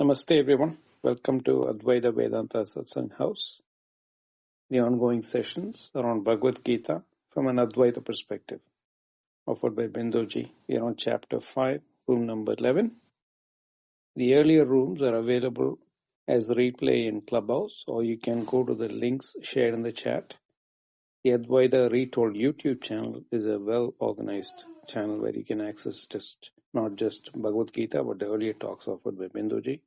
Namaste everyone. Welcome to Advaita Vedanta Satsang House. The ongoing sessions around Bhagavad Gita from an Advaita perspective, offered by Binduji. We are on chapter 5, room number 11. The earlier rooms are available as replay in Clubhouse, or you can go to the links shared in the chat. The Advaita Retold YouTube channel is a well-organized channel where you can access not just Bhagavad Gita, but the earlier talks offered by Binduji.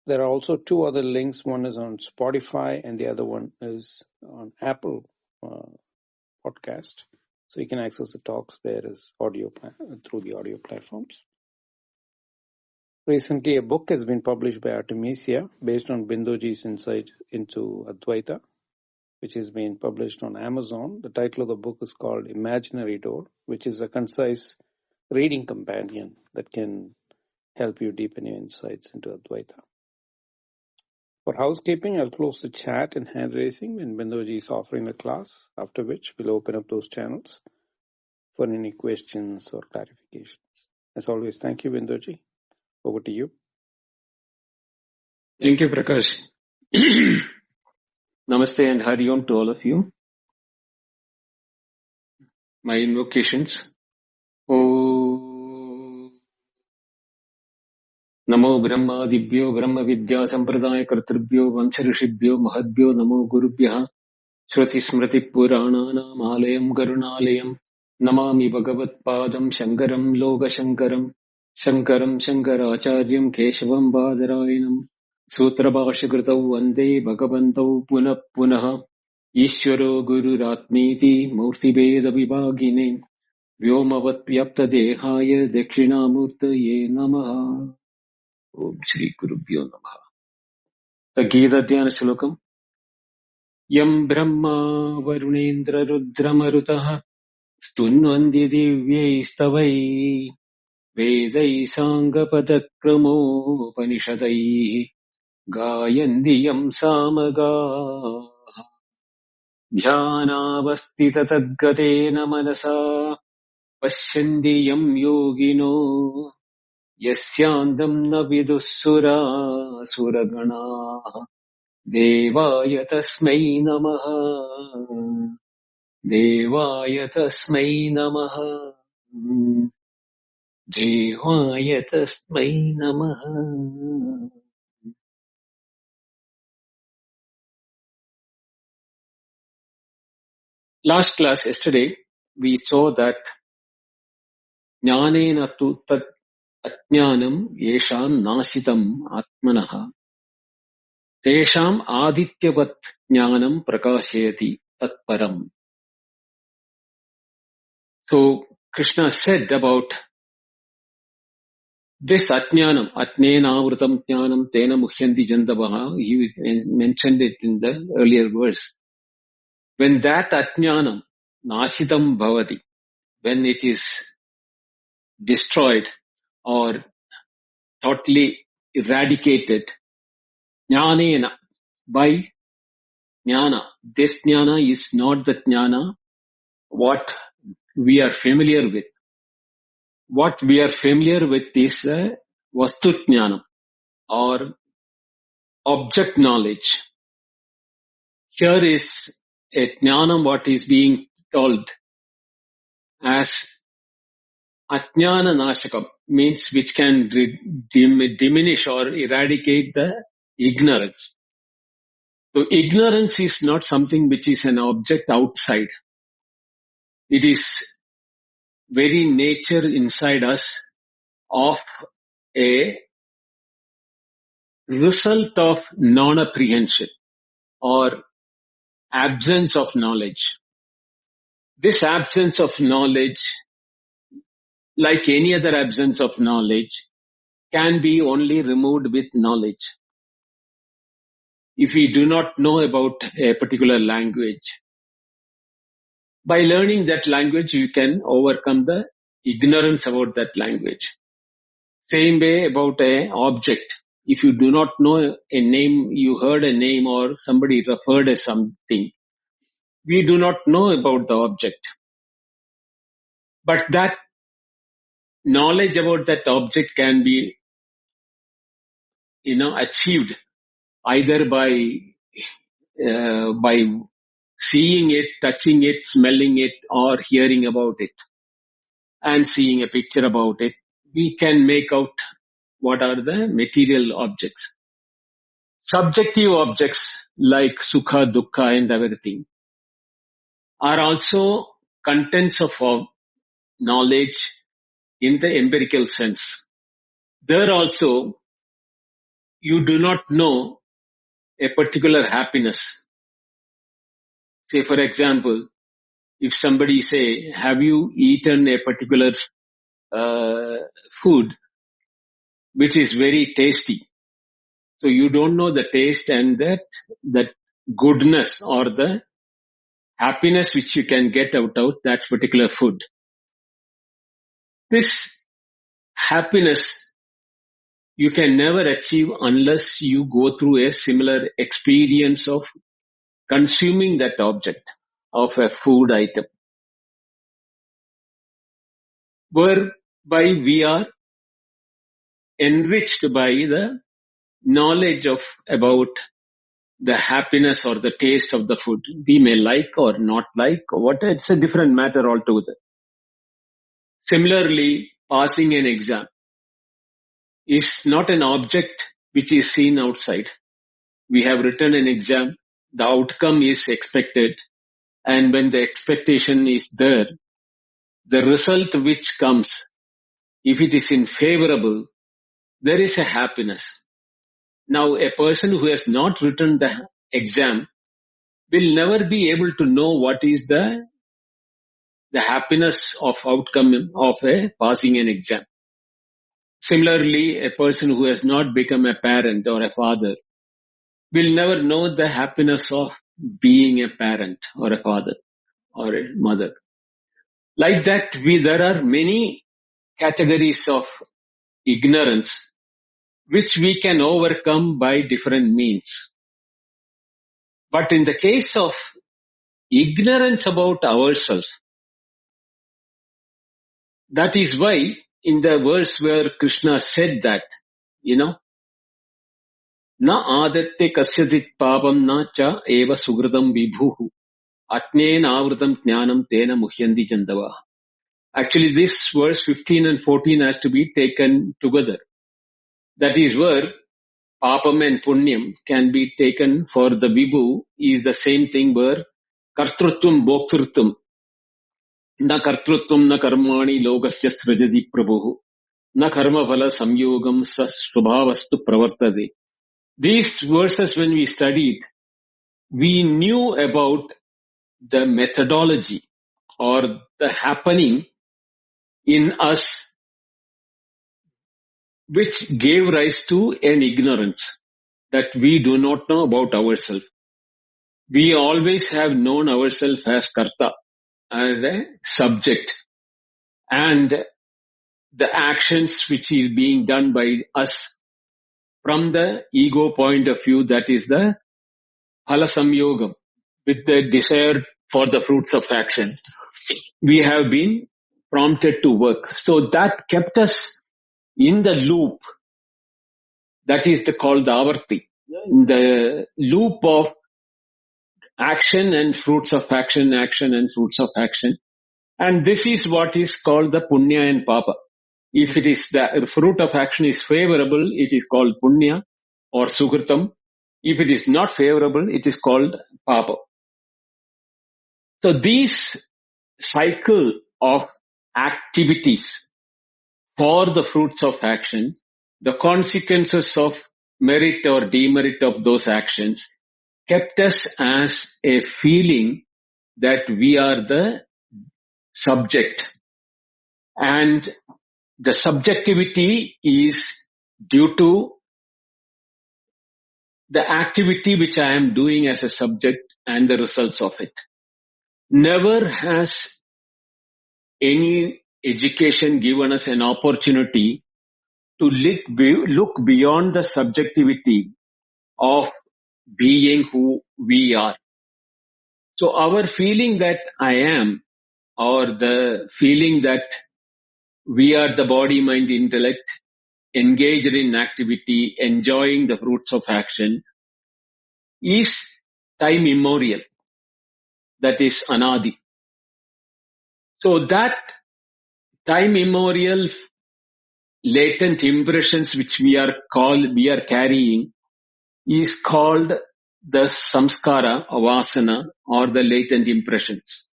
There are also two other links. One is on Spotify and the other one is on Apple podcast. So you can access the talks there as audio through the audio platforms. Recently, a book has been published by Artemisia based on Binduji's insight into Advaita, which has been published on Amazon. The title of the book is called Imaginary Door, which is a concise reading companion that can help you deepen your insights into Advaita. For housekeeping, I'll close the chat and hand raising when Binduji is offering the class, after which we'll open up those channels for any questions or clarifications. As always, thank you, Binduji. Over to you. Thank you, Prakash. Namaste and Hari Om to all of you. My invocations. Namo Brahma Dibhyo Brahma Vidya Sampradaya Kartribhyo Vancha-rishibhyo Mahadbhyo Namo Gurubhyaha Shruti Smriti Purananam Alayam Karunalayam Namami Bhagavat Padam Shankaram Loka Shankaram Shankaracharyam Keshavam Badarayanam Sutra Bhashyakritau Vande Bhagavantau Punah Punah Ishvaro Guru Ratmiti Murti Veda Vibhagine Vyomavat Vyapta Dehaya Dakshinamurtaye Namaha. Om Shri Gurubhyo Namaha. The Gita Dhyana Shlokam. Yam Brahma Varunendra Rudramarutaha Stunvandi Divyai Stavai Vedai Sangapadakrammo Upanishadai Gayandiyam Samaga Dhyanavastita Tadgatena Manasa Pashyandiyam Yogino Yasyandam na vidussura suragana Devaya tasmai namaha Devaya tasmai namaha Devaya tasmai namaha. Last class yesterday we saw that Jnanena tu tat Ajnanam yesham nasitam atmanaha Tesham adityavat jnanam prakashayati tatparam. So Krishna said about this ajnanam, atnenavrutam jnanam tena muhyanti jantavaha. He mentioned it in the earlier verse. When that ajnanam nasitam bhavati, when it is destroyed or totally eradicated, jnanena, by jnana. This jnana is not the jnana what we are familiar with. What we are familiar with is vastu jnana or object knowledge. Here is a jnana what is being told as ajnana nashakam, means which can diminish or eradicate the ignorance. So ignorance is not something which is an object outside. It is very nature inside us of a result of non-apprehension or absence of knowledge. This absence of knowledge, like any other absence of knowledge, can be only removed with knowledge. If we do not know about a particular language, by learning that language, you can overcome the ignorance about that language. Same way about an object. If you do not know a name, you heard a name or somebody referred as something, we do not know about the object. But that knowledge about that object can be achieved either by seeing it, touching it, smelling it, or hearing about it, and seeing a picture about it, we can make out what are the material objects. Subjective objects like sukha, dukkha and everything are also contents of our knowledge in the empirical sense. There also, you do not know a particular happiness. Say for example, if somebody say, have you eaten a particular food which is very tasty? So you don't know the taste and that goodness or the happiness which you can get out of that particular food. This happiness you can never achieve unless you go through a similar experience of consuming that object of a food item, whereby we are enriched by the knowledge of about the happiness or the taste of the food. We may like or not like, or what, it's a different matter altogether. Similarly, passing an exam is not an object which is seen outside. We have written an exam, the outcome is expected, and when the expectation is there, the result which comes, if it is in favorable, there is a happiness. Now, a person who has not written the exam will never be able to know what is the happiness of outcome of a passing an exam. Similarly, a person who has not become a parent or a father will never know the happiness of being a parent or a father or a mother. Like that, there are many categories of ignorance which we can overcome by different means. But in the case of ignorance about ourselves, that is why in the verse where Krishna said that, na adatte kasyajit papam na cha eva sugradam vibhuhu atne navratam jnanam tena muhyandi jandava. Actually, this verse 15 and 14 has to be taken together. That is where papam and punyam can be taken for the vibhu is the same thing where kartrutvam bhoktrutvam na kartrutvam na karmani logasya srajati prabhu na karma phala samyogam sa svabhavastu pravartade. These verses when we studied, we knew about the methodology or the happening in us which gave rise to an ignorance that we do not know about ourselves. We always have known ourselves as karta, as a subject, and the actions which is being done by us from the ego point of view, that is the phala samyogam, with the desire for the fruits of action. We have been prompted to work. So that kept us in the loop. That is called the avarti. The loop of action and fruits of action, action and fruits of action. And this is what is called the punya and papa. If it is the fruit of action is favorable, it is called punya or sukritam. If it is not favorable, it is called papa. So these cycle of activities for the fruits of action, the consequences of merit or demerit of those actions kept us as a feeling that we are the subject. And the subjectivity is due to the activity which I am doing as a subject and the results of it. Never has any education given us an opportunity to look beyond the subjectivity of being who we are. So our feeling that I am, or the feeling that we are the body, mind, intellect, engaged in activity, enjoying the fruits of action, is time immemorial. That is anadi. So that time immemorial latent impressions which we are carrying is called the samskara, vasana, or the latent impressions.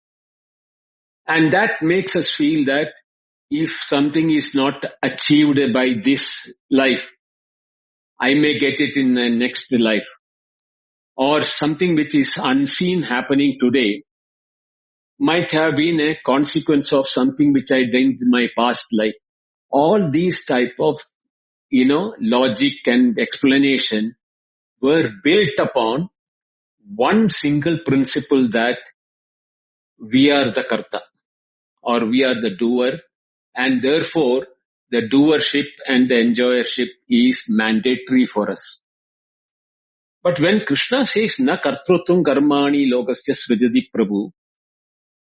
And that makes us feel that if something is not achieved by this life, I may get it in the next life. Or something which is unseen happening today might have been a consequence of something which I did in my past life. All these type of, logic and explanation were built upon one single principle, that we are the karta, or we are the doer, and therefore the doership and the enjoyership is mandatory for us. But when Krishna says, na kartrutvam karmani lokasya srijati prabhu,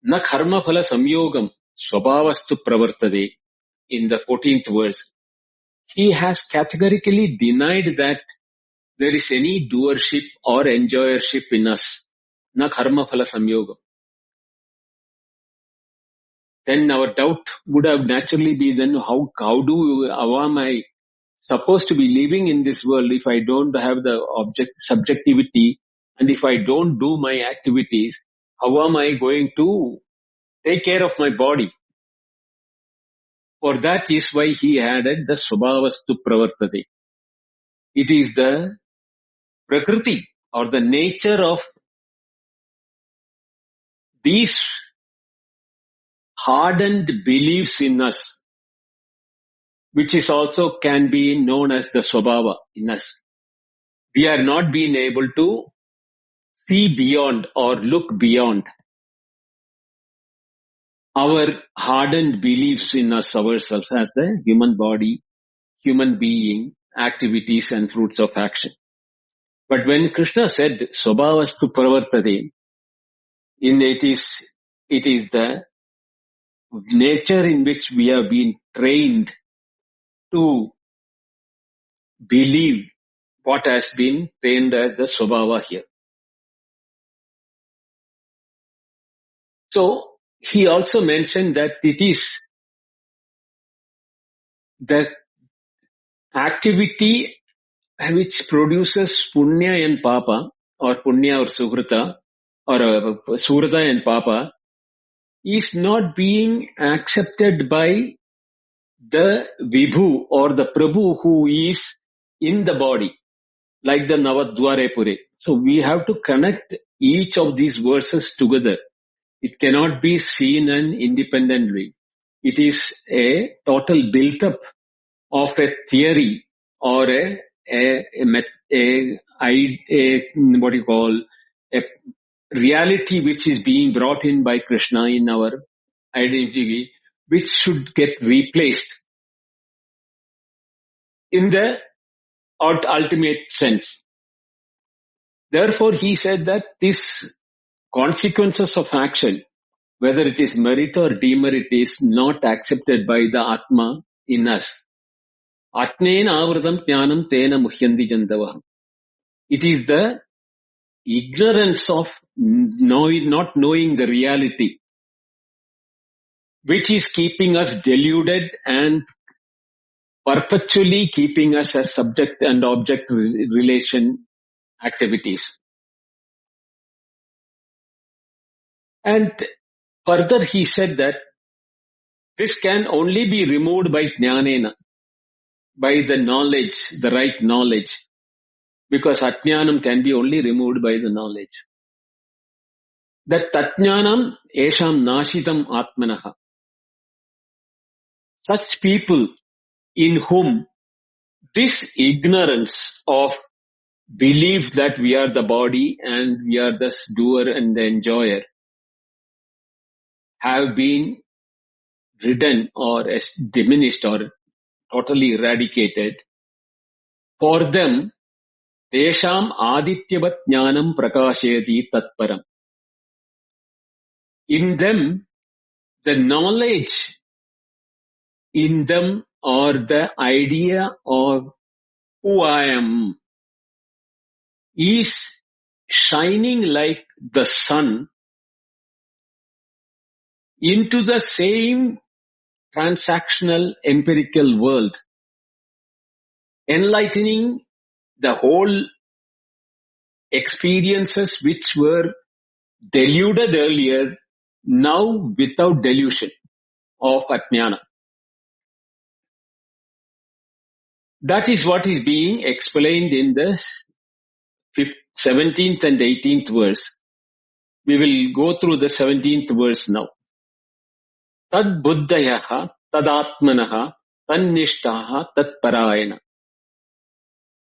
na karma phala samyogam swabhavastu pravartade, in the 14th verse, he has categorically denied that there is any doership or enjoyership in us. Na karma phala samyogam. Then our doubt would have naturally been, then how am I supposed to be living in this world if I don't have the subjectivity, and if I don't do my activities, how am I going to take care of my body? For that is why he added the swabhavastu pravartade. It is the prakriti, or the nature of these hardened beliefs in us, which is also can be known as the swabhava in us. We are not being able to see beyond or look beyond our hardened beliefs in us ourselves as the human body, human being, activities and fruits of action. But when Krishna said swabhavastu pravartade, it is the nature in which we have been trained to believe what has been trained as the swabhava here. So he also mentioned that it is the activity which produces punya and papa, or punya or suhrita, or suhrita and papa, is not being accepted by the vibhu or the prabhu who is in the body, like the Navadware Pure. So we have to connect each of these verses together. It cannot be seen an independently. It is a total built-up of a theory, or what you call a reality which is being brought in by Krishna in our identity, which should get replaced in the ultimate sense. Therefore, he said that this consequences of action, whether it is merit or demerit, is not accepted by the Atma in us. Atnena avratam jnanam tena muhyandi jandavah. It is the ignorance of not knowing the reality which is keeping us deluded and perpetually keeping us as subject and object relation activities. And further he said that this can only be removed by jnanena, by the knowledge, the right knowledge, because ajnanam can be only removed by the knowledge. That tatjnanam esham nashitam atmanaha. Such people in whom this ignorance of belief that we are the body and we are the doer and the enjoyer have been ridden or diminished or totally eradicated, for them, tesham adityavat jnanam prakashayati tatparam. In them, the knowledge in them or the idea of who I am is shining like the sun into the same transactional empirical world, enlightening the whole experiences which were deluded earlier, now without delusion of Ajnana. That is what is being explained in the 17th and 18th verse. We will go through the 17th verse now. Tad buddhayaha, tad atmanaha, tannishtaha, tat parayana.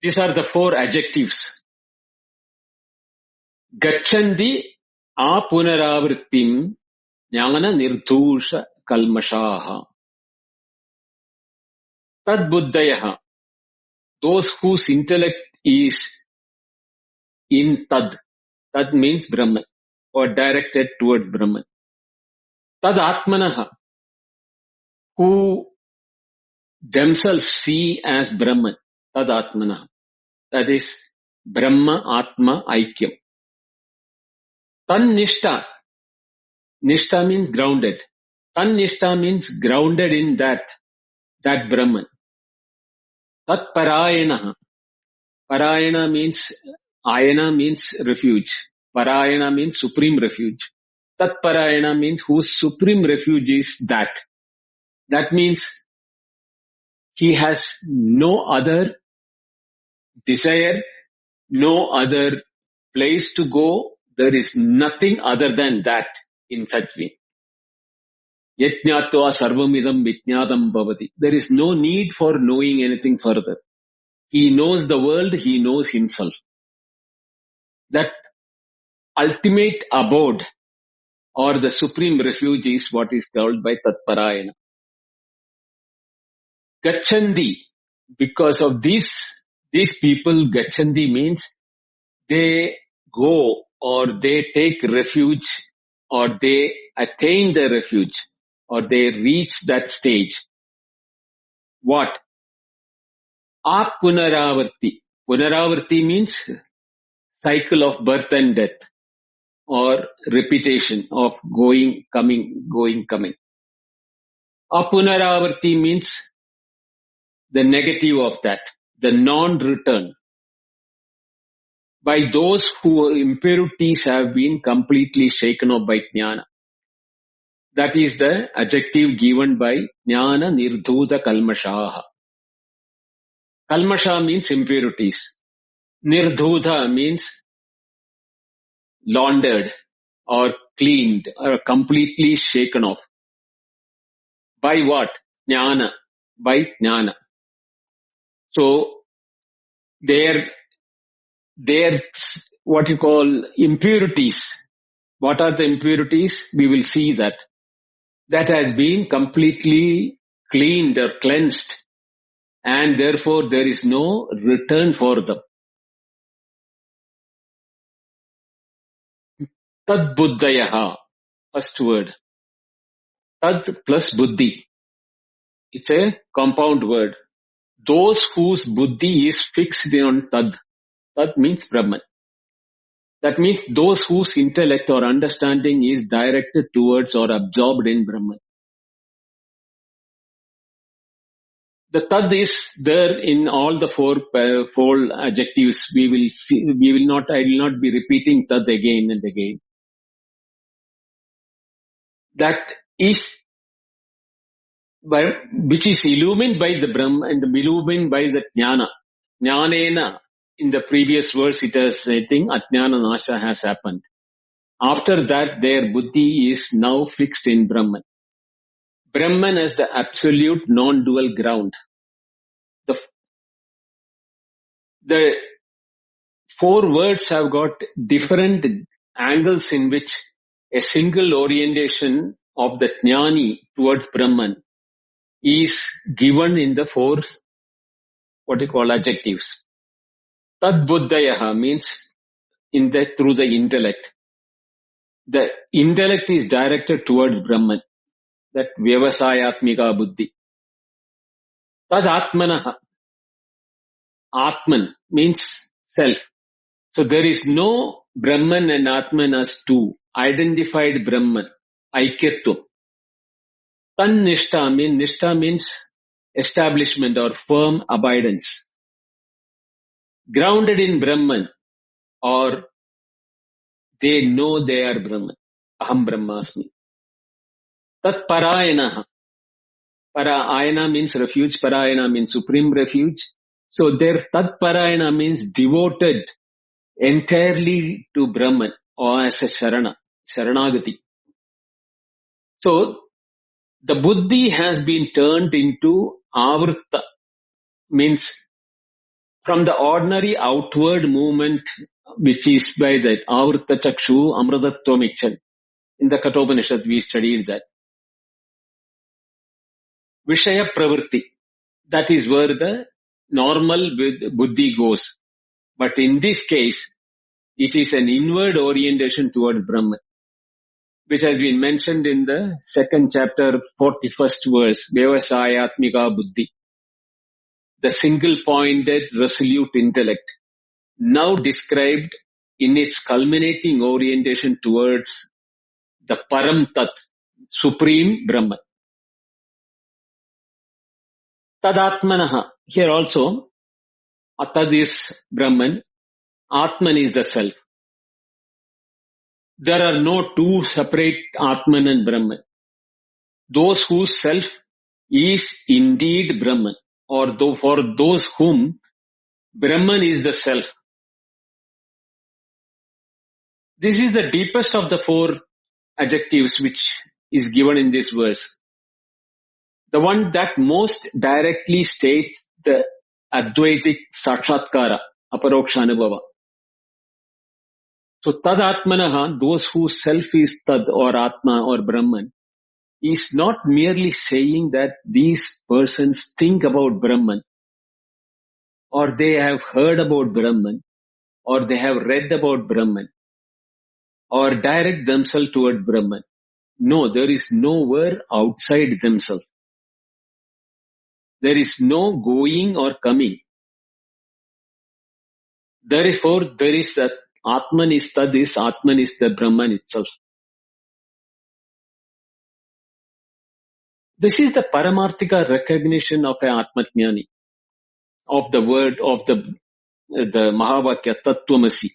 These are the four adjectives. Gacchandi apunaravrittim jnana nirdusha kalmashaha. Tad buddhayaha, those whose intellect is in tad. Tad means Brahman, or directed toward Brahman. Tad atmanaha, who themselves see as Brahman. Tad atmanaha. That is Brahma Atma Aikyam. Tan Nishta. Nishta means grounded. Tan Nishta means grounded in that Brahman. Tat Parayana. Parayana means, Ayana means refuge. Parayana means supreme refuge. Tat Parayana means whose supreme refuge is that. That means he has no other desire, no other place to go. There is nothing other than that in such way. Yajñātva sarvamidam vijñādam bhavati. There is no need for knowing anything further. He knows the world, he knows himself. That ultimate abode or the supreme refuge is what is called by Tatparayana. Gacchandi, because of these people, Gacchandi means they go or they take refuge or they attain the refuge or they reach that stage. What? Apunaravarti. Punaravarti means cycle of birth and death or repetition of going, coming, going, coming. Apunaravarti means the negative of that, the non-return. By those whose impurities have been completely shaken off by jnana. That is the adjective given by jnana nirdhuta kalmashaha. Kalmasha means impurities. Nirdhuta means laundered or cleaned or completely shaken off. By what? Jnana. By jnana. So, their what you call impurities. What are the impurities? We will see that. That has been completely cleaned or cleansed, and therefore there is no return for them. Tad buddhayaha, first word. Tad plus buddhi. It's a compound word. Those whose buddhi is fixed on tad. Tad means Brahman. That means those whose intellect or understanding is directed towards or absorbed in Brahman. The tad is there in all the four adjectives. I will not be repeating tad again and again. That is which is illumined by the Brahma and illumined by the jnana. Jnanena, in the previous verse it has, I think, Ajnana Nasha has happened. After that, their buddhi is now fixed in Brahman. Brahman as the absolute non-dual ground. The four words have got different angles in which a single orientation of the jnani towards Brahman is given in the four, what you call, adjectives. Tad buddhayaha means through the intellect. The intellect is directed towards Brahman, that vyavasayatmika buddhi. Tad Atmanaha. Atman means self. So there is no Brahman and Atman as two. Identified Brahman. Aikyatvam. Tan Nishtha means establishment or firm abidance. Grounded in Brahman, or they know they are Brahman. Aham Brahmasmi. Tat Parayanaha. Parayana means refuge. Parayana means supreme refuge. So their Tat Parayana means devoted entirely to Brahman or as a Sharanagati. So the buddhi has been turned into Avritta, means from the ordinary outward movement which is by that Avritta Chakshu Amratattvam Ichan. In the Kathopanishad we studied that. Vishaya Pravritti, that is where the normal buddhi goes. But in this case, it is an inward orientation towards Brahman, which has been mentioned in the second chapter, 41st verse, Vyavasayatmika Buddhi, the single-pointed, resolute intellect, now described in its culminating orientation towards the Param Tat, Supreme Brahman. Tadatmanaha, here also, Tad is Brahman, Atman is the self. There are no two separate Atman and Brahman. Those whose self is indeed Brahman, or though for those whom Brahman is the self. This is the deepest of the four adjectives which is given in this verse. The one that most directly states the Advaitic Sakshatkara, Aparoksha Anubhava. So Tad Atmanaha, those whose self is Tad or Atma or Brahman, is not merely saying that these persons think about Brahman, or they have heard about Brahman, or they have read about Brahman, or direct themselves toward Brahman. No, there is nowhere outside themselves. There is no going or coming. Therefore, there is that Atman is Tadis, Atman is the Brahman itself. This is the Paramarthika recognition of an Atmajnani, of the word, of the Mahavakya, Tattvamasi.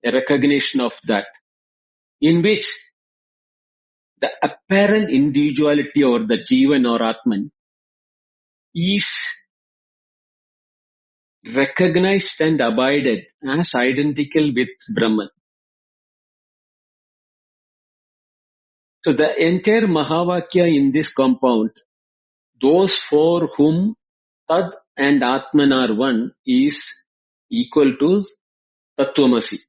A recognition of that, in which the apparent individuality or the Jivan or Atman is recognized and abided as identical with Brahman. So the entire Mahavakya in this compound, those for whom Tad and Atman are one, is equal to Tattvamasi.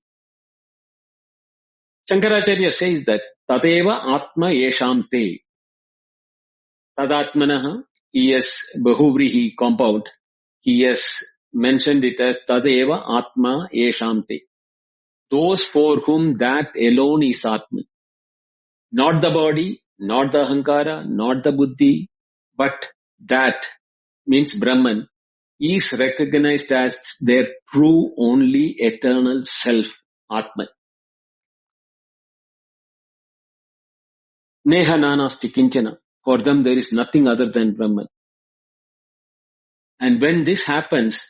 Shankaracharya says that Tadeva Atma Yesham Te. Tadatmanaha, he has Bahuvrihi compound. He has mentioned it as Tadeva Atma Yesham Te. Those for whom that alone is Atman. Not the body, not the Ahankara, not the Buddhi, but that means Brahman is recognized as their true only eternal self, Atman. Neha nanasti kinchana. For them there is nothing other than Brahman. And when this happens,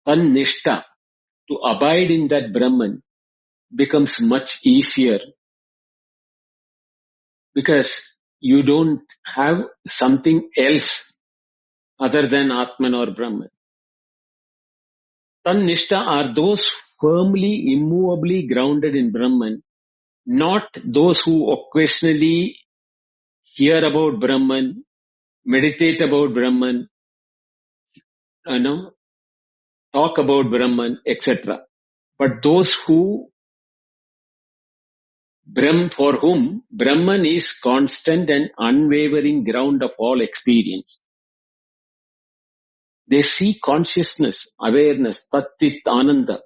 tan nishta, to abide in that Brahman, becomes much easier because you don't have something else other than Atman or Brahman. Tan nishta are those firmly, immovably grounded in Brahman, not those who occasionally hear about Brahman, meditate about Brahman, talk about Brahman, etc. But those for whom Brahman is constant and unwavering ground of all experience. They see consciousness, awareness, Tat-Chit Ananda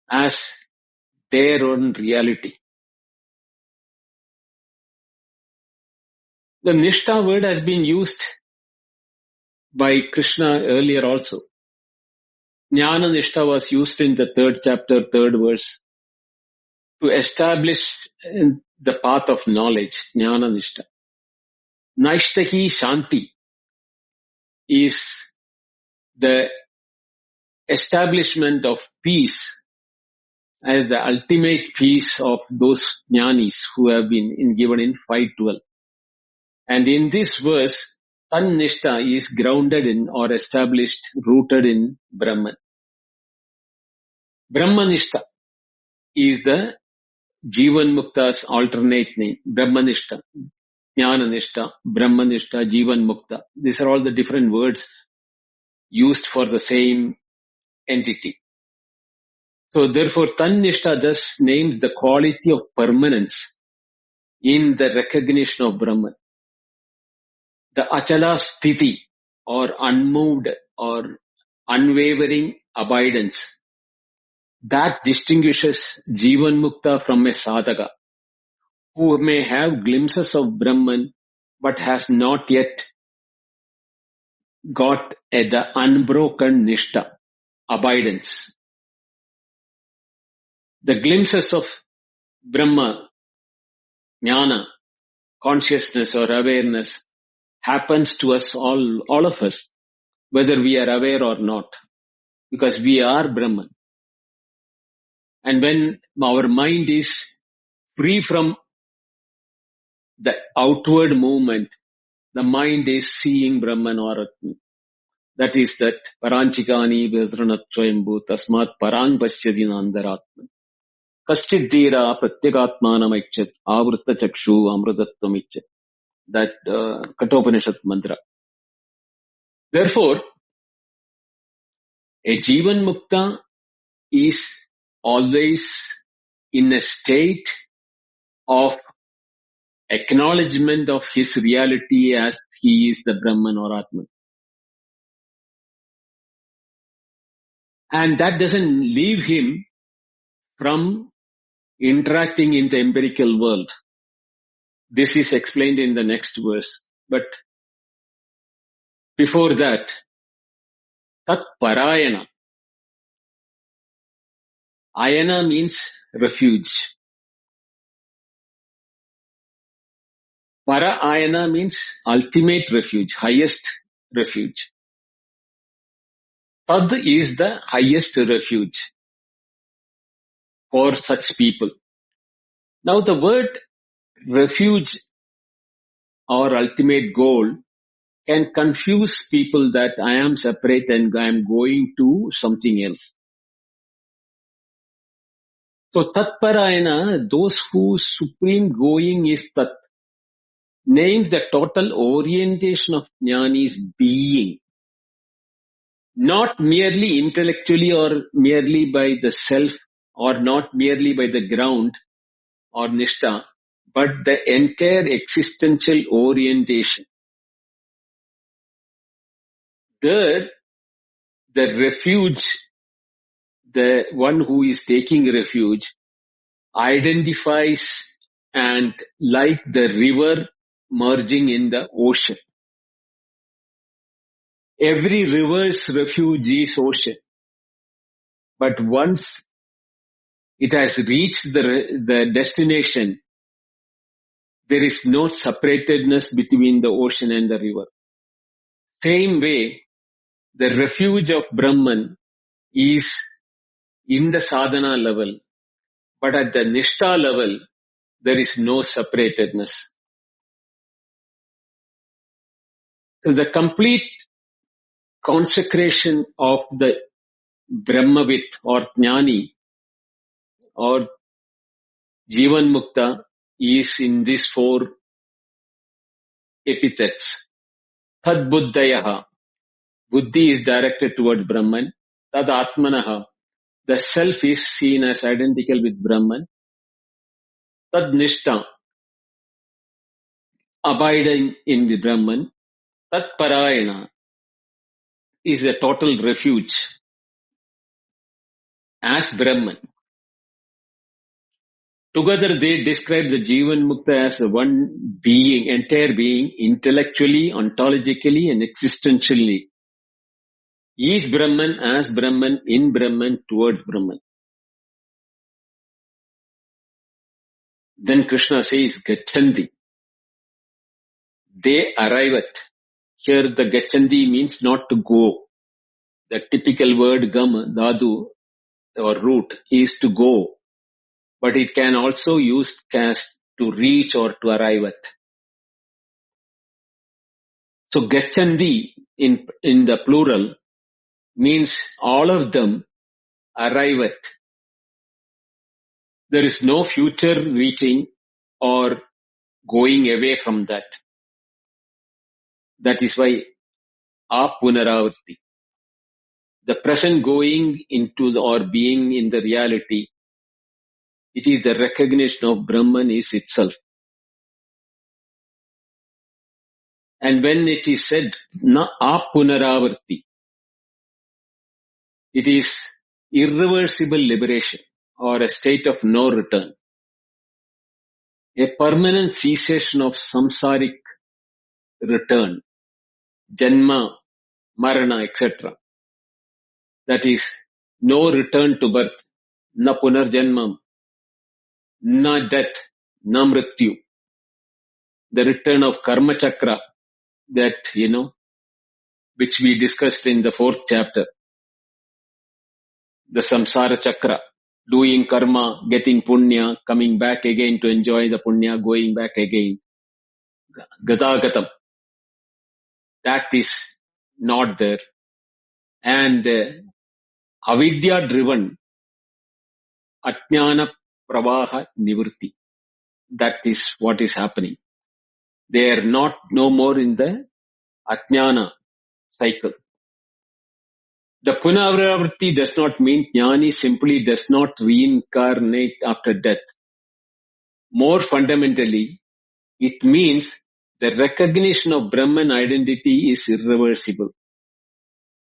as their own reality. The Nishtha word has been used by Krishna earlier also. Jnana Nishta was used in the 3rd chapter, 3rd verse to establish the path of knowledge, Jnana Nishta. Naishtaki Shanti is the establishment of peace as the ultimate peace of those jnanis who have been given in 5.12. And in this verse, Tan-Nishta is grounded in or established, rooted in Brahman. Brahmanishta is the Jivan Mukta's alternate name. Brahmanishta, Jnananishta, Brahmanishta, Jivan Mukta. These are all the different words used for the same entity. So therefore, Tan-Nishta thus names the quality of permanence in the recognition of Brahman. The Achala Sthiti, or unmoved or unwavering abidance, that distinguishes Jivan Mukta from a sadhaka who may have glimpses of Brahman but has not yet got the unbroken Nishta, abidance. The glimpses of Brahma, Jnana, consciousness or awareness happens to us, all of us, whether we are aware or not, because we are Brahman. And when our mind is free from the outward movement, the mind is seeing Brahman or Atman. That is that Paranchikani Vedranattvayambu Tasmat Parang Pasyadina Andaratman. Kaschidhira Pratyakatmanamikchat Avrutta Chakshu Amrutattvamichat. That Kathopanishad mantra. Therefore, a Jivan Mukta is always in a state of acknowledgement of his reality as he is the Brahman or Atman. And that doesn't leave him from interacting in the empirical world. This is explained in the next verse. But before that, Tat Parayana. Ayana means refuge. Para Ayana means ultimate refuge, highest refuge. Tad is the highest refuge for such people. Now the word refuge or ultimate goal can confuse people that I am separate and I am going to something else. So Tatparayana, those whose supreme going is Tat, names the total orientation of Jnani's being. Not merely intellectually or merely by the self or not merely by the ground or Nishta, but the entire existential orientation. There, the refuge, the one who is taking refuge, identifies and like the river merging in the ocean. Every river's refuge is ocean. But once it has reached the destination, there is no separatedness between the ocean and the river. Same way, the refuge of Brahman is in the sadhana level, but at the Nishta level, there is no separatedness. So the complete consecration of the Brahmavit or Jnani or Jivan Mukta is in these 4 epithets. Tad Buddhayaha, Buddhi is directed toward Brahman. Tad Atmanaha, the self is seen as identical with Brahman. Tad Nishta, abiding in the Brahman. Tad Parayana is a total refuge as Brahman. Together they describe the Jivan Mukta as one being, entire being, intellectually, ontologically and existentially. Is Brahman, as Brahman, in Brahman, towards Brahman. Then Krishna says, Gachanti. They arrive at. Here the Gachanti means not to go. The typical word gam, dadu, or root is to go. But it can also use as to reach or to arrive at. So Gachanti in the plural means all of them arrive at. There is no future reaching or going away from that. That is why apunaravarti. The present going into or being in the reality, it is the recognition of Brahman is itself. And when it is said na apunaravarti, it is irreversible liberation or a state of no return. A permanent cessation of samsaric return, janma, marana, etc. That is, no return to birth, na punarjanmam, na death, na mrityu. The return of karma chakra, that, which we discussed in the 4th chapter. The samsara chakra, doing karma, getting punya, coming back again to enjoy the punya, going back again. Gadagatam. That is not there. And avidya driven ajnana pravaha nivritti. That is what is happening. They are no more in the ajnana cycle. The punavritti does not mean jnani simply does not reincarnate after death. More fundamentally, it means the recognition of Brahman identity is irreversible.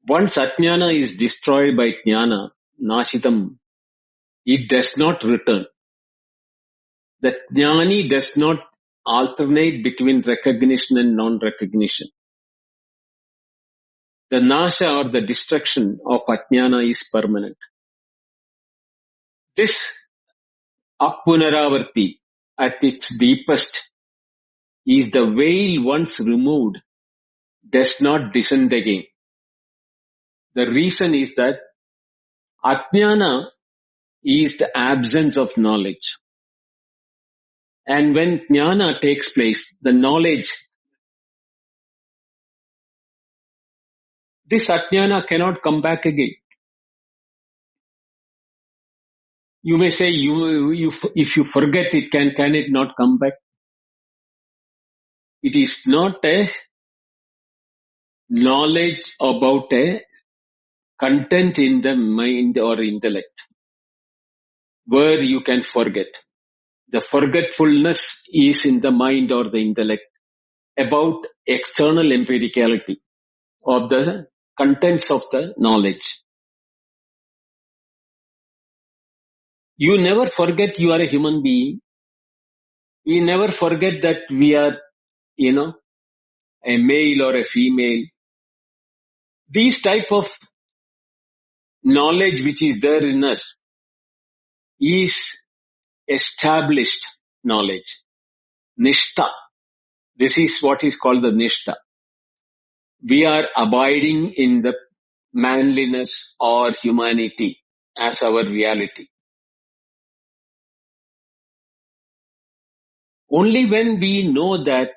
Once ajnana is destroyed by jnana, nashitam, it does not return. The jnani does not alternate between recognition and non-recognition. The nasha or the destruction of ajnana is permanent. This apunaravarti at its deepest is the veil once removed does not descend again. The reason is that ajnana is the absence of knowledge. And when jnana takes place, the knowledge, this ajnana cannot come back again. You may say, if you forget it, can it not come back? It is not a knowledge about a content in the mind or intellect where you can forget. The forgetfulness is in the mind or the intellect about external empiricality of the contents of the knowledge. You never forget you are a human being. We never forget that we are, a male or a female. These type of knowledge which is there in us is established knowledge. Nishta. This is what is called the Nishta. We are abiding in the manliness or humanity as our reality. Only when we know that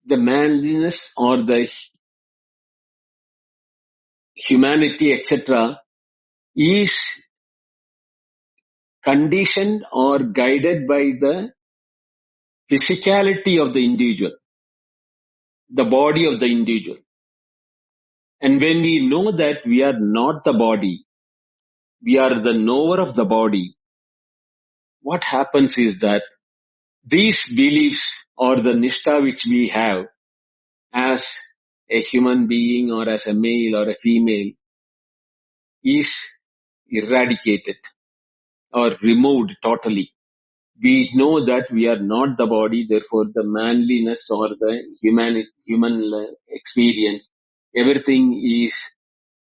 the manliness or the humanity, etc., is conditioned or guided by the physicality of the individual, the body of the individual. And when we know that we are not the body, we are the knower of the body, what happens is that these beliefs or the nishta which we have as a human being or as a male or a female is eradicated or removed totally. we know that we are not the body, therefore the manliness or the human experience, everything is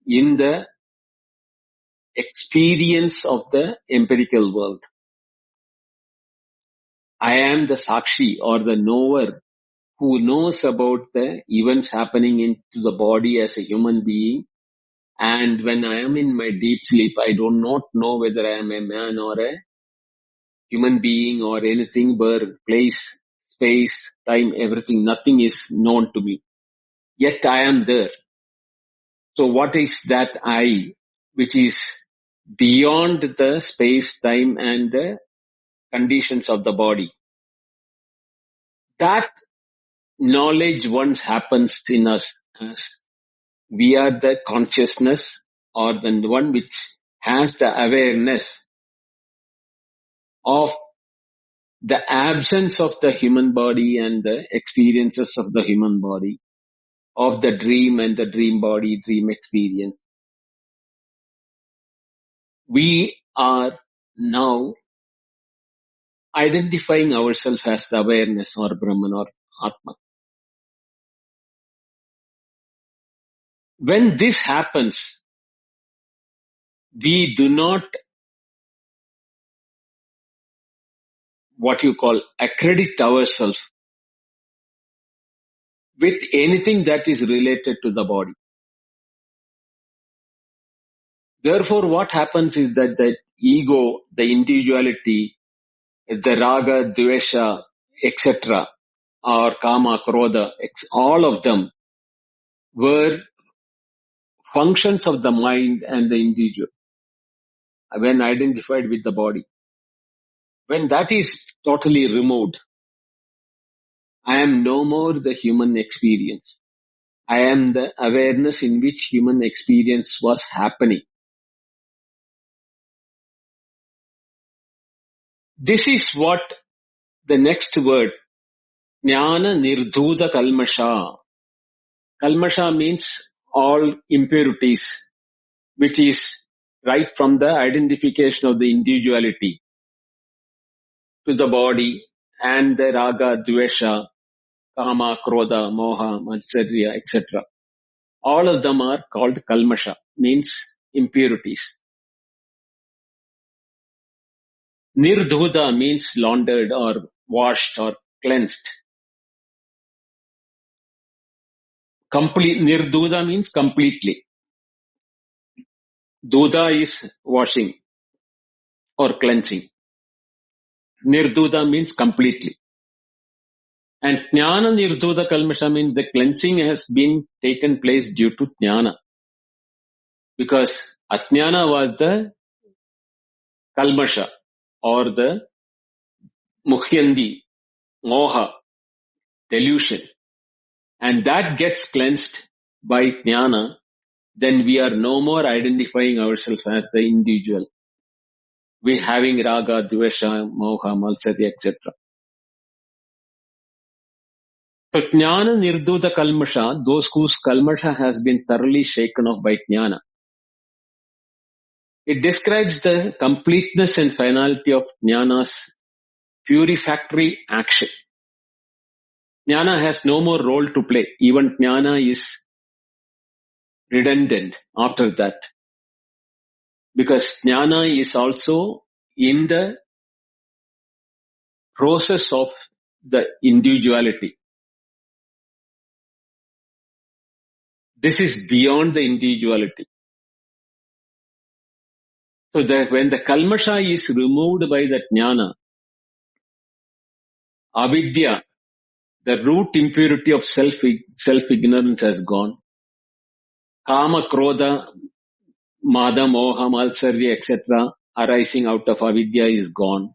in the experience of the empirical world. I am the Sakshi or the knower who knows about the events happening into the body as a human being. And when I am in my deep sleep, I do not know whether I am a man or a human being or anything, birth, place, space, time, everything, nothing is known to me. Yet I am there. So what is that I, which is beyond the space, time and the conditions of the body? That knowledge once happens in us as we are the consciousness or the one which has the awareness of the absence of the human body and the experiences of the human body, of the dream and the dream body, dream experience. We are now identifying ourselves as the awareness or Brahman or Atma. When this happens, we do not, what you call, accredit ourselves with anything that is related to the body. Therefore, what happens is that the ego, the individuality, the raga, dvesha, etc., or kama, krodha, all of them were functions of the mind and the individual when identified with the body. When that is totally removed, I am no more the human experience. I am the awareness in which human experience was happening. This is what the next word, jnana nirdhuta kalmasha. Kalmasha means all impurities, which is right from the identification of the individuality to the body and the raga, dvesha, kama, krodha, moha, matsarya, etc. All of them are called kalmasha, means impurities. Nirdhuta means laundered or washed or cleansed. Nirdhuta means completely. Dudha is washing or cleansing. Nirdhuta means completely. And jnana nirdhuta kalmasha means the cleansing has been taken place due to jnana. Because ajnana was the kalmasha or the mukhyandi, moha, delusion. And that gets cleansed by jnana, then we are no more identifying ourselves as the individual. We having raga, dvesha, moha, malsarya, etc. So jnana nirdhuta kalmasha, those whose kalmasha has been thoroughly shaken off by jnana. It describes the completeness and finality of jnana's purifactory action. Jnana has no more role to play. Even jnana is redundant after that. Because jnana is also in the process of the individuality. This is beyond the individuality. So that when the kalmasha is removed by the jnana, avidya, the root impurity of self-ignorance has gone. Kama, krodha, mada, moha, malsarya, etc. arising out of avidya is gone.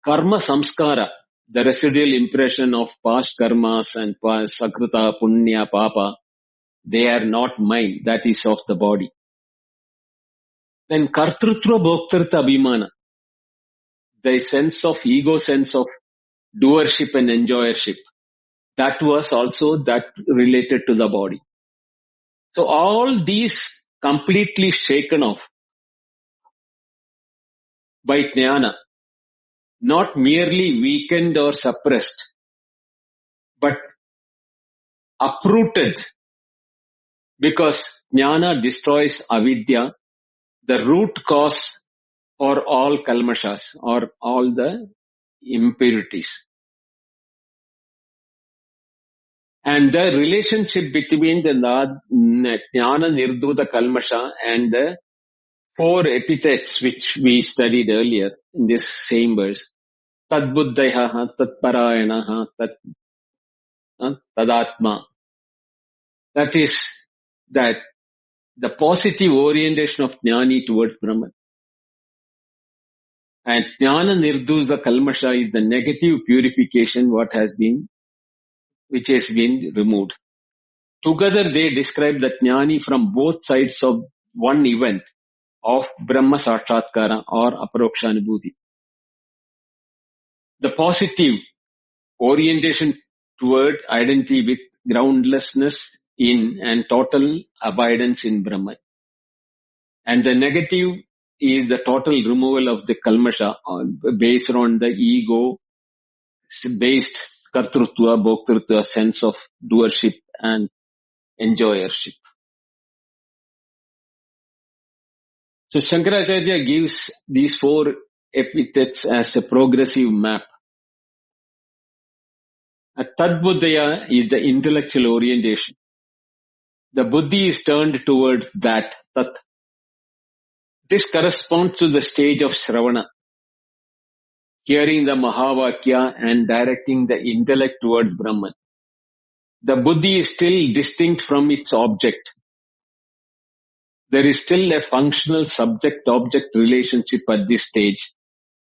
Karma samskara, the residual impression of past karmas and past sakrita, punya, papa, they are not mine, that is of the body. Then kartrutva bhoktartva abhimana, the sense of ego, sense of doership and enjoyership, that was also that related to the body. So all these completely shaken off by jnana. not merely weakened or suppressed, but uprooted, because jnana destroys avidya, the root cause for all kalmashas or all the impurities. And the relationship between the jnana nirdhuta kalmasha and the four epithets which we studied earlier in this same verse, tad buddhayaha, tad parayanaha, tadatma. That is that the positive orientation of jnani towards Brahman. And jnana nirdhuta kalmasha is the negative purification which has been removed. Together they describe the jnani from both sides of one event of Brahma Sakshatkara or Aparokshanubhuti. The positive orientation toward identity with groundlessness in and total abidance in Brahman. And the negative is the total removal of the kalmasha based on the ego-based kartrutva, bhoktrutva, sense of doership and enjoyership. So Shankaracharya gives these four epithets as a progressive map. A Tad-buddhaya is the intellectual orientation. The buddhi is turned towards that, tat. This corresponds to the stage of Shravana, hearing the Mahavakya and directing the intellect towards Brahman. The buddhi is still distinct from its object. There is still a functional subject-object relationship at this stage,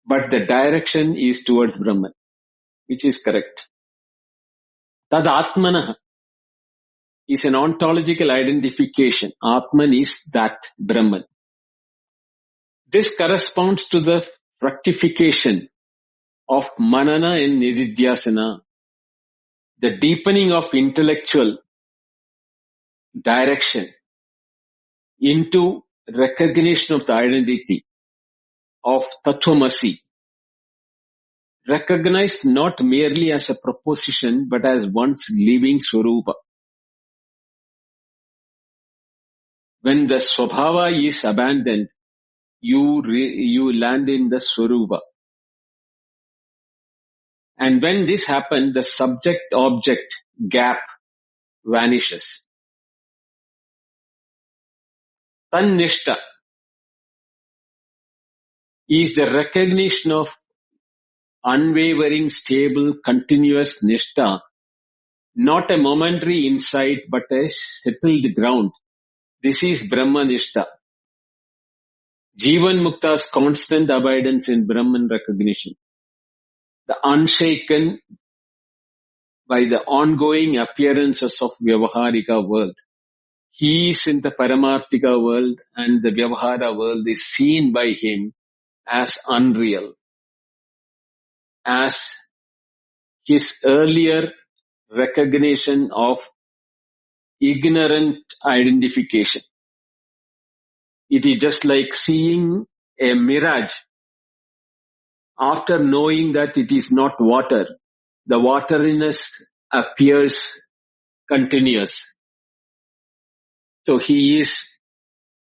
but the direction is towards Brahman, which is correct. Tad Atmanah is an ontological identification. Atman is that Brahman. This corresponds to the fructification of manana and nididhyasana, the deepening of intellectual direction into recognition of the identity of Tattvamasi, recognized not merely as a proposition but as one's living Swarupa. When the Swabhava is abandoned, you land in the Swarupa. And when this happens, the subject-object gap vanishes. Tannishta is the recognition of unwavering, stable, continuous nishta, not a momentary insight but a settled ground. This is Brahma Nishta. Jivan Mukta's constant abidance in Brahman recognition. The unshaken by the ongoing appearances of Vyavaharika world. He is in the Paramarthika world and the Vyavahara world is seen by him as unreal. As his earlier recognition of ignorant identification. It is just like seeing a mirage. After knowing that it is not water, the wateriness appears continuous. So he is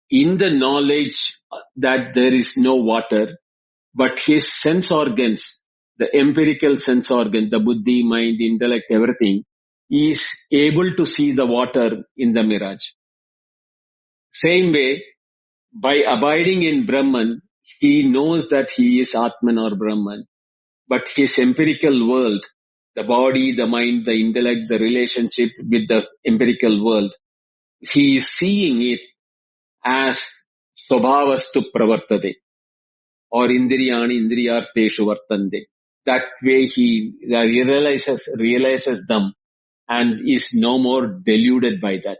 in the knowledge that there is no water, but his sense organs, the empirical sense organ, the buddhi, mind, intellect, everything, is able to see the water in the mirage. Same way, by abiding in Brahman, he knows that he is Atman or Brahman, but his empirical world, the body, the mind, the intellect, the relationship with the empirical world, he is seeing it as Swabhavastu Pravartade or Indriyani Indriyarteshu Vartande. That way he realizes them and is no more deluded by that.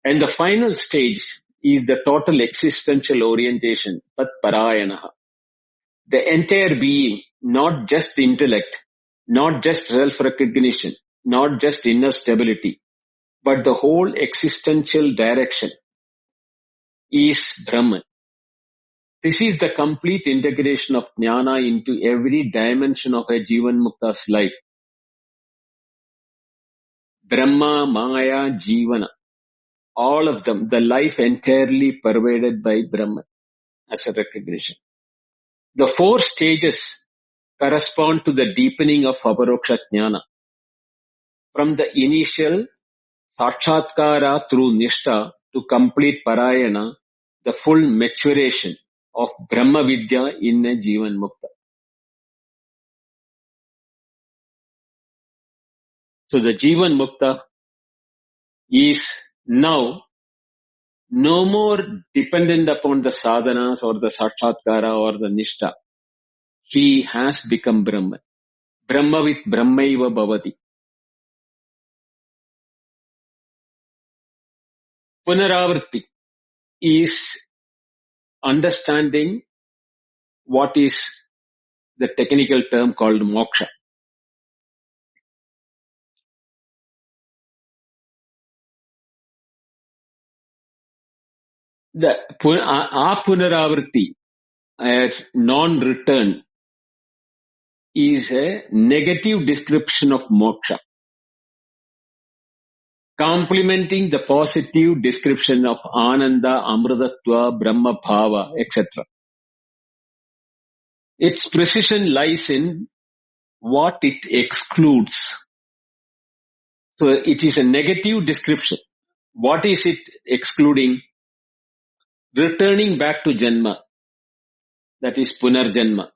And the final stage is the total existential orientation, Tat Parayanaha. The entire being, not just intellect, not just self-recognition, not just inner stability, but the whole existential direction is Brahman. This is the complete integration of jnana into every dimension of a Jivan Mukta's life. Brahma, Maya, Jivana, all of them, the life entirely pervaded by Brahman as a recognition. The 4 stages correspond to the deepening of Aparoksha Jnana. From the initial Sakshatkara through Nishtha to complete Parayana, the full maturation of Brahma Vidya in a Jivan Mukta. So the Jivan Mukta is now no more dependent upon the sadhanas or the Sakshatkara or the Nishtha. He has become Brahman. Brahma with Brahmaiva Bhavati. Punaravarti is understanding what is the technical term called moksha. The apunaravarti, non-return, is a negative description of moksha, complementing the positive description of ananda, amrutatva, brahma bhava, etc. Its precision lies in what it excludes. So it is a negative description. What is it excluding? Returning back to Janma, that is Punarjanma.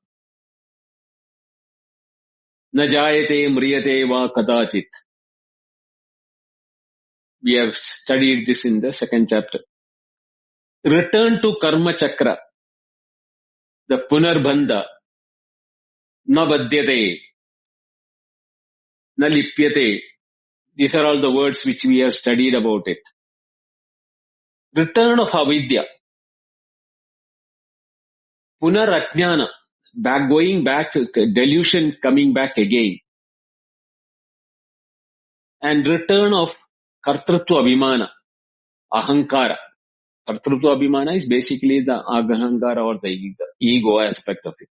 Na jayate mriyate va kadachit. We have studied this in the 2nd chapter. Return to Karma Chakra, the Punarbandha, na badyate, na lipyate. These are all the words which we have studied about it. Return of avidya, punarajnana, going back to delusion, coming back again. And return of kartrutva abhimana, ahankara. Kartrutva abhimana is basically the ahankara or the ego aspect of it.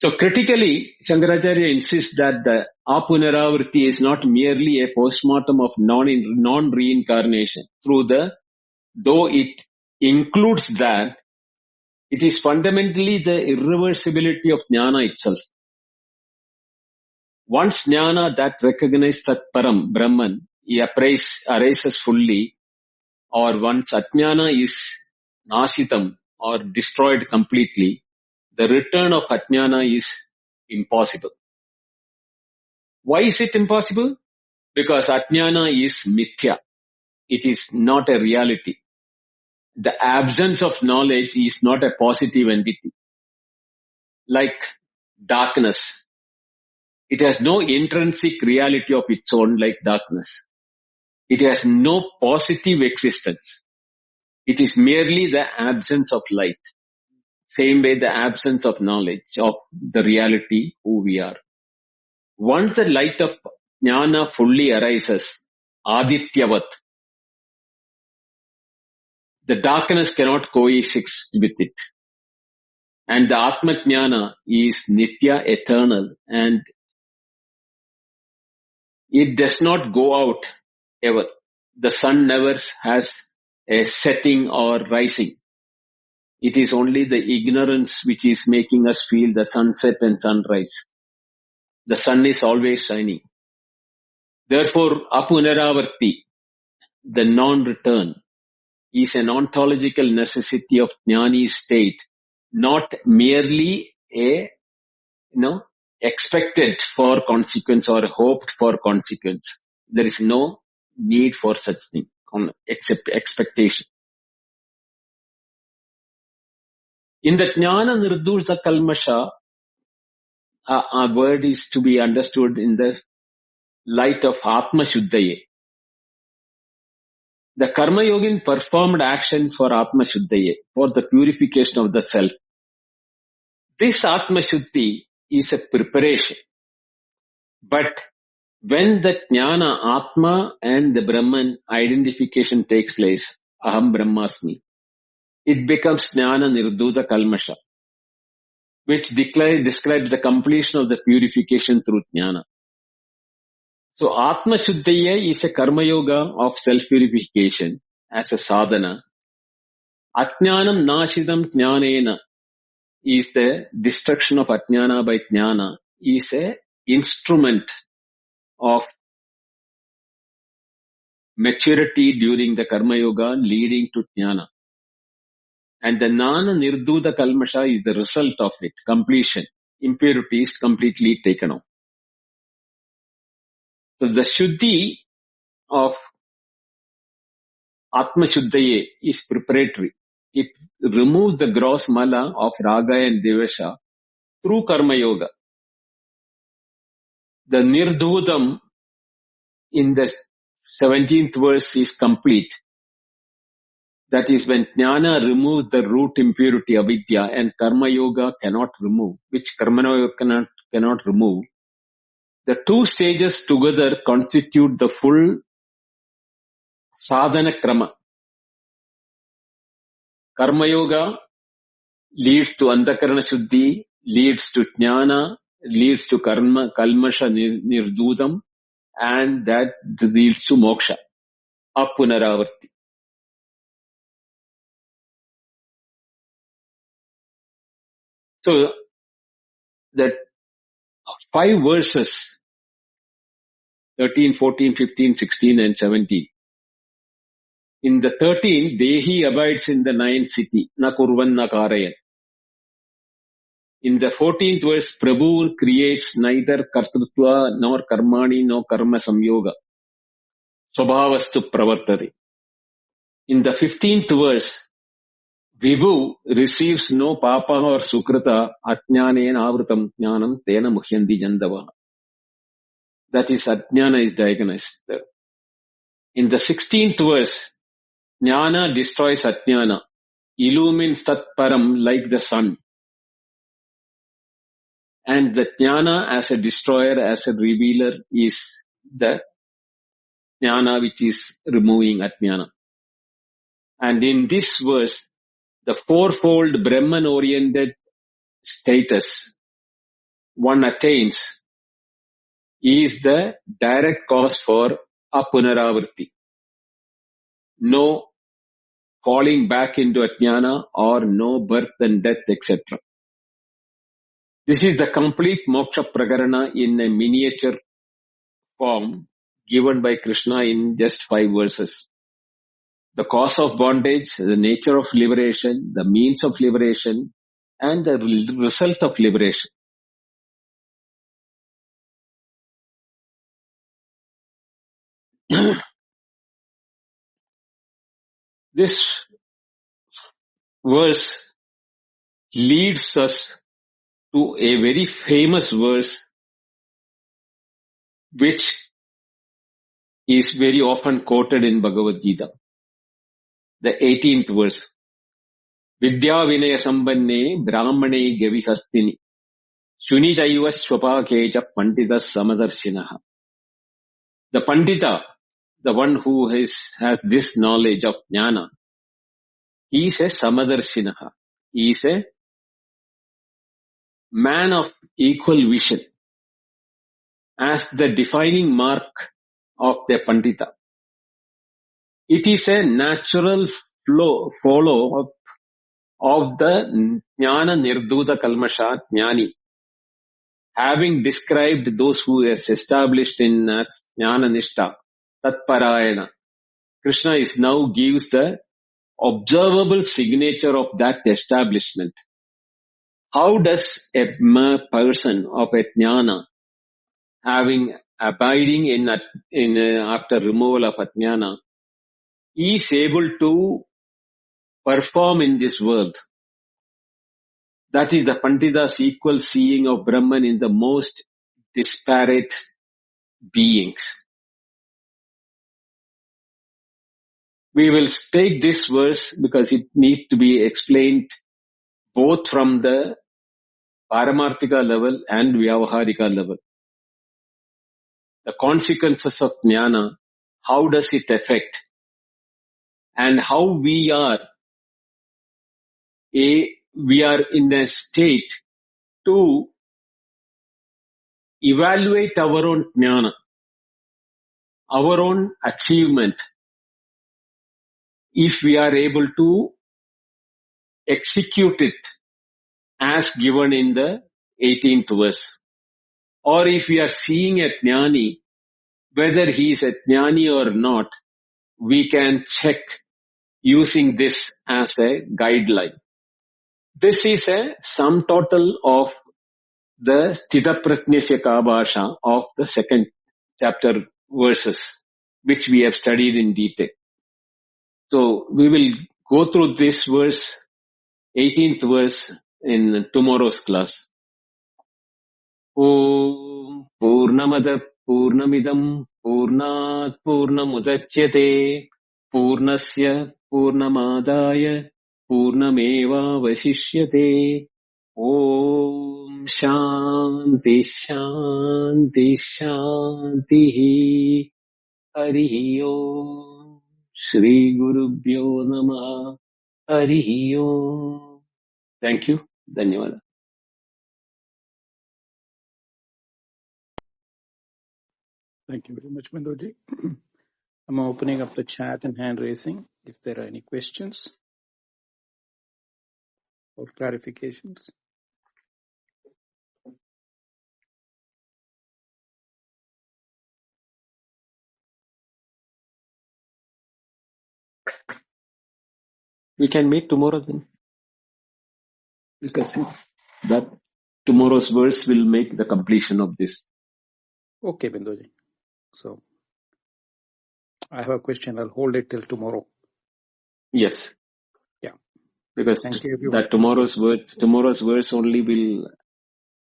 So critically, Shankaracharya insists that the apunaravriti is not merely a postmortem of non-reincarnation. Though it includes that, it is fundamentally the irreversibility of jnana itself. Once jnana that recognizes Sat Param, Brahman, arises fully, or once ajnana is nasitam or destroyed completely, the return of ajnana is impossible. Why is it impossible? Because ajnana is mithya. It is not a reality. The absence of knowledge is not a positive entity. Like darkness. It has no intrinsic reality of its own like darkness. It has no positive existence. It is merely the absence of light. Same way the absence of knowledge of the reality who we are. Once the light of jnana fully arises, adityavat, the darkness cannot coexist with it. And the Atma Jnana is Nitya, eternal, and it does not go out ever. The sun never has a setting or rising. It is only the ignorance which is making us feel the sunset and sunrise. The sun is always shining. Therefore, apunaravarti, the non-return, is an ontological necessity of jnani's state, not merely a expected for consequence or hoped for consequence. There is no need for such thing except expectation. In the jnana nirdusha kalmasha, a word is to be understood in the light of Atma Shuddhaye. The Karma Yogin performed action for Atma Shuddhaye, for the purification of the self. This Atma Shuddhi is a preparation. But when the jnana, Atma and the Brahman identification takes place, Aham Brahmasmi, it becomes Jnana Nirdhuta Kalmasha, which describes the completion of the purification through Jnana. So Atma Shuddhaya is a karma yoga of self-purification as a sadhana. Ajnanam Nashidam Jnanena is the destruction of Ajnana by Jnana, is a instrument of maturity during the karma yoga leading to Jnana. And the Nana Nirdhuta Kalmasha is the result of it, completion. Impurity is completely taken off. So the Shuddhi of Atma Shuddhaye is preparatory. It removes the gross mala of Raga and Devasha through Karma Yoga. The Nirdhutam in the 17th verse is complete. That is when Jnana removes the root impurity avidya and Karma Yoga cannot remove, which Karma Yoga cannot remove. The two stages together constitute the full sadhana krama. Karma Yoga leads to Antakarana Shuddhi, leads to Jnana, leads to Kalmasha Nirdudam, and that leads to Moksha, Apunaravarti. So, that 5 verses, 13, 14, 15, 16 and 17. In the 13, Dehi abides in the 9th city, na kurvan na karayan. In the 14th verse, Prabhu creates neither kartrutva nor karmani nor karma samyoga. Swabhavastu pravartade. In the 15th verse, Vibhu receives no papa or sukrata ajnanena avrutam jnanam tena muhyandi jandava. That is, ajnana is diagnosed there. In the 16th verse, jnana destroys ajnana, illumines tat param like the sun. And the jnana as a destroyer, as a revealer is the jnana which is removing ajnana. And in this verse, the fourfold Brahman-oriented status one attains is the direct cause for apunaravarti. No falling back into ajnana or no birth and death, etc. This is the complete moksha prakarana in a miniature form given by Krishna in just 5 verses. The cause of bondage, the nature of liberation, the means of liberation, and the result of liberation. This verse leads us to a very famous verse which is very often quoted in Bhagavad Gita. The 18th verse. Vidya vinaya sambanne brahmane gavihastini shunijaiva swapakeja pandita samadarshinaha. The pandita, the one who has this knowledge of jnana, he is a samadarshinaha. He is a man of equal vision as the defining mark of the pandita. It is a natural follow of the jnana nirdhuta kalmasha jnani. Having described those who is established in jnana nishta, tatparayana, Krishna is now gives the observable signature of that establishment. How does a person of a jnana, having abiding in after removal of ajnana, is able to perform in this world? That is the Pandita's equal seeing of Brahman in the most disparate beings. We will take this verse because it needs to be explained both from the Paramarthika level and Vyavaharika level. The consequences of jnana, how does it affect, and how we are we are in a state to evaluate our own jnana, our own achievement, if we are able to execute it as given in the 18th verse. Or if we are seeing a jnani, whether he is a jnani or not, we can check using this as a guideline. This is a sum total of the Sthitaprajnasya Kabhasha of the second chapter verses, which we have studied in detail. So we will go through this verse, 18th verse, in tomorrow's class. Om Purnamada Purnamidam Purnat Purnamudachyate Purnasya Purnamadaya Purnameva Vasishyate. Om Shanti Shanti Shanti Harihi Om Shri Gurubhyo Namaha Harihi Om. Thank you. Dhanyawad. Thank you very much, Bindoji. I'm opening up the chat and hand raising if there are any questions or clarifications. We can meet tomorrow then. Because that tomorrow's verse will make the completion of this. Okay, Bindoji. So I have a question. I'll hold it till tomorrow. Yes. Yeah. Because Thank you, everyone. that tomorrow's verse only will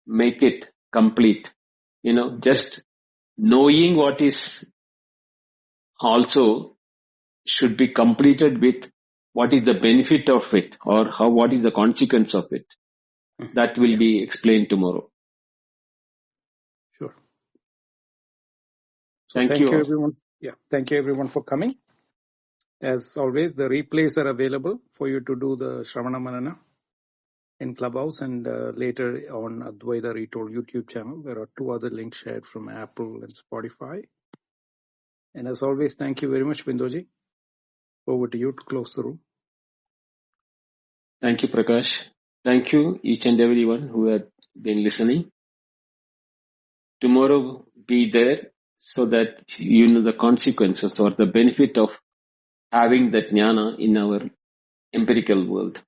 make it complete. Just knowing what is also should be completed with what is the benefit of it or what is the consequence of it. That will be explained tomorrow. Sure. So thank you everyone. Yeah. Thank you everyone for coming. As always, the replays are available for you to do the Shravana Manana in Clubhouse and later on Advaita Retold YouTube channel. There are 2 other links shared from Apple and Spotify. And as always, thank you very much, Bindoji. Over to you to close the room. Thank you, Prakash. Thank you, each and everyone who had been listening. Tomorrow be there so that you know the consequences or the benefit of having that jnana in our empirical world.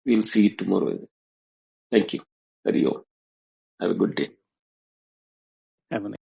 We'll see it tomorrow. Thank you. Hari Om. Have a good day. Have a nice